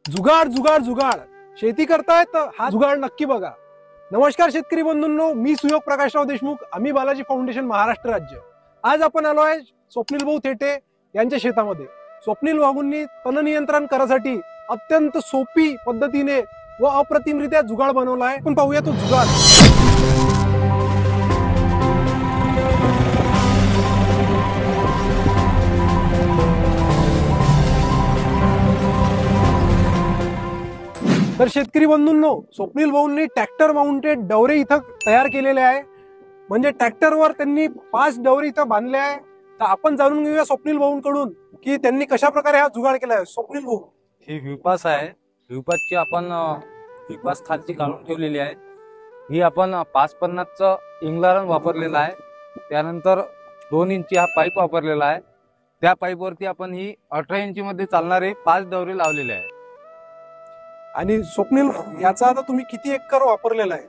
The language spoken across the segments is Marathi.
जुगाड जुगाड जुगाड शेती करताय तर हा जुगाड नक्की बघा। नमस्कार शेतकरी बंधूंनो, मी सुयोग प्रकाशराव देशमुख, आम्ही बालाजी फाउंडेशन महाराष्ट्र राज्य। आज आपण आलो आहे स्वप्नील भाऊ थेटे यांच्या शेतामध्ये। स्वप्नील भाऊंनी तण नियंत्रण करासाठी अत्यंत सोपी पद्धतीने व अप्रतिमरित्या जुगाड बनवला आहे। आपण पाहूया तो जुगाड। तर शेतकरी बंधूंनो, स्वप्नील भाऊंनी ट्रॅक्टर माउंटेड डवरे इथं तयार केलेले आहे। म्हणजे ट्रॅक्टरवर त्यांनी 5 डवरे इथं बांधले आहे। तर आपण जाणून घेऊया स्वप्नील भाऊंकडून की त्यांनी कशा प्रकारे हा जुगाड केला आहे। स्वप्नील भाऊ, ही व्यूपास आहे। व्यूपासची आपण व्यूपास खालची काढून ठेवलेली आहे। ही आपण 550चं इंग्लरन वापरलेला आहे। त्यानंतर 2 इंची हा पाईप वापरलेला आहे। त्या पाईपवरती आपण ही 18 इंची मध्ये चालणारे 5 डवरे लावलेले आहे। आणि स्वप्नील याचा आता तुम्ही किती एकर वापरलेला आहे?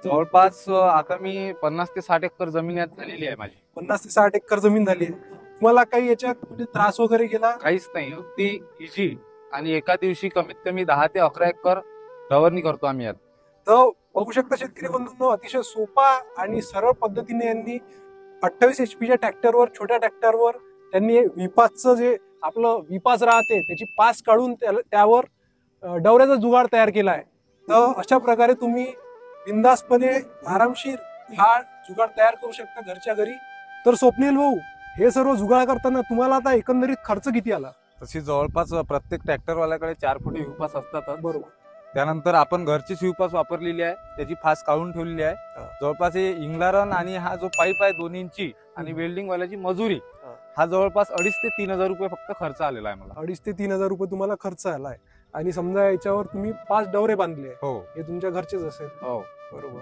जवळपास आता मी 50 ते 60 एकर जमीन यात झालेली आहे माझी। 50 ते 60 एकर जमीन झाली आहे। तुम्हाला काही याच्यात म्हणजे त्रास वगैरे गेला? काहीच नाही, अगदी इझी। आणि एका दिवशी कमीत कमी 10 ते 11 एकर फवारणी करतो आम्ही यात। तर बघू शकता शेतकरी बंधूंनो, अतिशय सोपा आणि सरळ पद्धतीने यांनी 28 HP ट्रॅक्टरवर, छोट्या ट्रॅक्टरवर त्यांनी विपासचं जे आपलं विपास राहते त्याची पास काढून त्यावर डवऱ्याचा जुगाड तयार केला आहे। तर अशा प्रकारे तुम्ही बिंदासपणे आरामशीर हा जुगाड तयार करू शकता घरच्या घरी। तर स्वप्नील भाऊ, हे सर्व जुगाड करताना तुम्हाला आता एकंदरीत खर्च किती आला? तशी जवळपास प्रत्येक ट्रॅक्टरवाल्याकडे 4 फुटी व्यूपास असतात। बरोबर। त्यानंतर आपण घरचीच व्यूपास वापरलेली आहे, त्याची फास काढून ठेवलेली आहे। जवळपास हे इंग्लरन आणि हा जो पाईप आहे 2 इंची आणि वेल्डिंग वाल्याची मजुरी, हा जवळपास 2,500 ते 3,000 रुपये फक्त खर्च आलेला आहे मला। 2,500 ते 3,000 रुपये तुम्हाला खर्च आलाय। आणि समजा याच्यावर तुम्ही 5 डवरे बांधले, हो, हे तुमच्या घरचेच असेल? हो, बरोबर।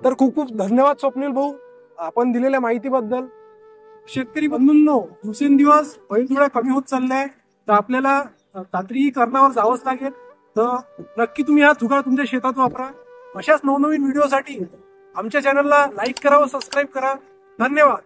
तर खूप खूप धन्यवाद स्वप्नील भाऊ आपण दिलेल्या माहितीबद्दल। शेतकरी बंधूंनो, दिवसेंदिवस बैल थोडा कमी होत चाललाय, तर आपल्याला तातडीही करणावर जावंच लागेल। तर नक्की तुम्ही हा जुगाड तुमच्या शेतात वापरा। अशाच नवनवीन व्हिडिओसाठी आमच्या चॅनलला लाईक करा व सबस्क्राईब करा। धन्यवाद।